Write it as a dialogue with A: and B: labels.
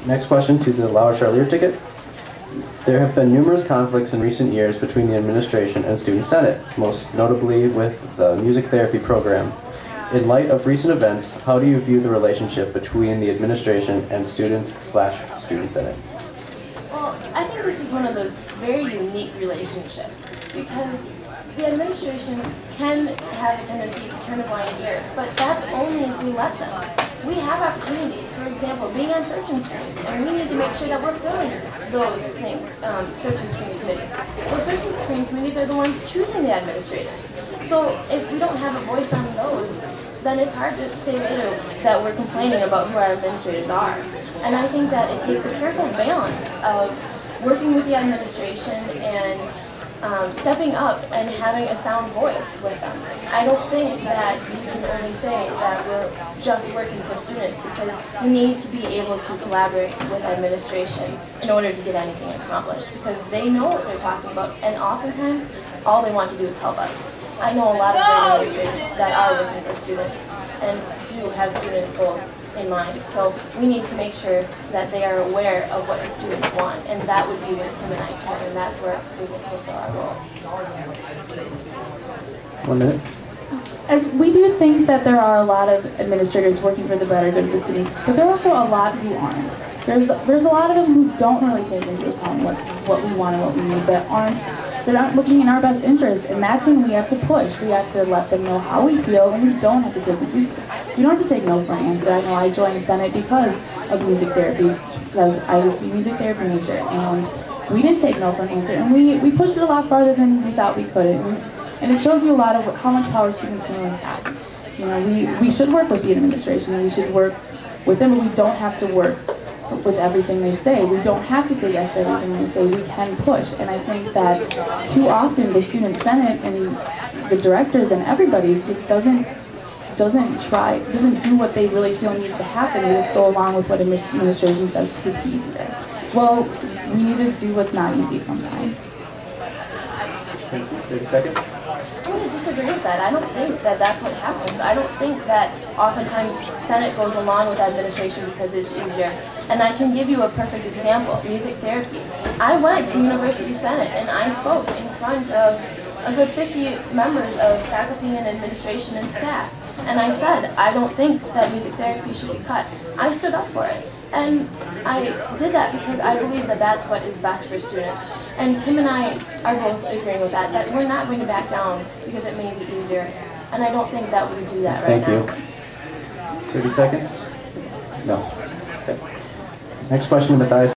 A: Next question to the Lauer Charlier ticket. There have been numerous conflicts in recent years between the administration and Student Senate, most notably with the music therapy program. In light of recent events, how do you view the relationship between the administration and students/Student Senate?
B: Well, I think this is one of those very unique relationships because the administration can have a tendency to turn a blind ear, but that's only if we let them. We have opportunities, for example, being on search and screens, and we need to make sure that we're filling those things, search and screen committees. Those search and screen committees are the ones choosing the administrators. So if we don't have a voice on those, then it's hard to say later that we're complaining about who our administrators are. And I think that it takes a careful balance of working with the administration and stepping up and having a sound voice with them. I don't think that you can only say that we're just working for students because we need to be able to collaborate with administration in order to get anything accomplished because they know what they're talking about and oftentimes all they want to do is help us. I know a lot of great administrators that are working for students and do have students' goals in mind. So we need to make sure that they are aware of what the students want, and that would be where Tim and I can, and that's where we will fulfill our roles.
A: 1 minute.
C: As we do think that there are a lot of administrators working for the better good of the students, but there are also a lot who aren't. There's a lot of them who don't really take into account what we want and what we need, they're not looking in our best interest, and that's when we have to push. We have to let them know how we feel, and we don't have to take you don't have to take no for an answer. I know I joined Senate because of music therapy, because I was a music therapy major, and we didn't take no for an answer, and we pushed it a lot farther than we thought we could, and it shows you a lot of how much power students can really have. You know, we should work with the administration, and we should work with them, but we don't have to work with everything they say. We don't have to say yes to everything they say. We can push, and I think that too often the Student Senate and the directors and everybody just doesn't do what they really feel needs to happen. They just go along with what administration says because it's easier. Well, we need to do what's not easy sometimes.
A: 30 seconds.
B: I'm going to disagree with that. I don't think that that's what happens. I don't think that oftentimes Senate goes along with administration because it's easier. And I can give you a perfect example, music therapy. I went to University Senate and I spoke in front of a good 50 members of faculty and administration and staff. And I said, I don't think that music therapy should be cut. I stood up for it. And I did that because I believe that that's what is best for students. And Tim and I are both agreeing with that we're not going to back down because it may be easier. And I don't think that we do that right now.
A: Thank you. 30 seconds? No. Okay. Next question to Mattheisen.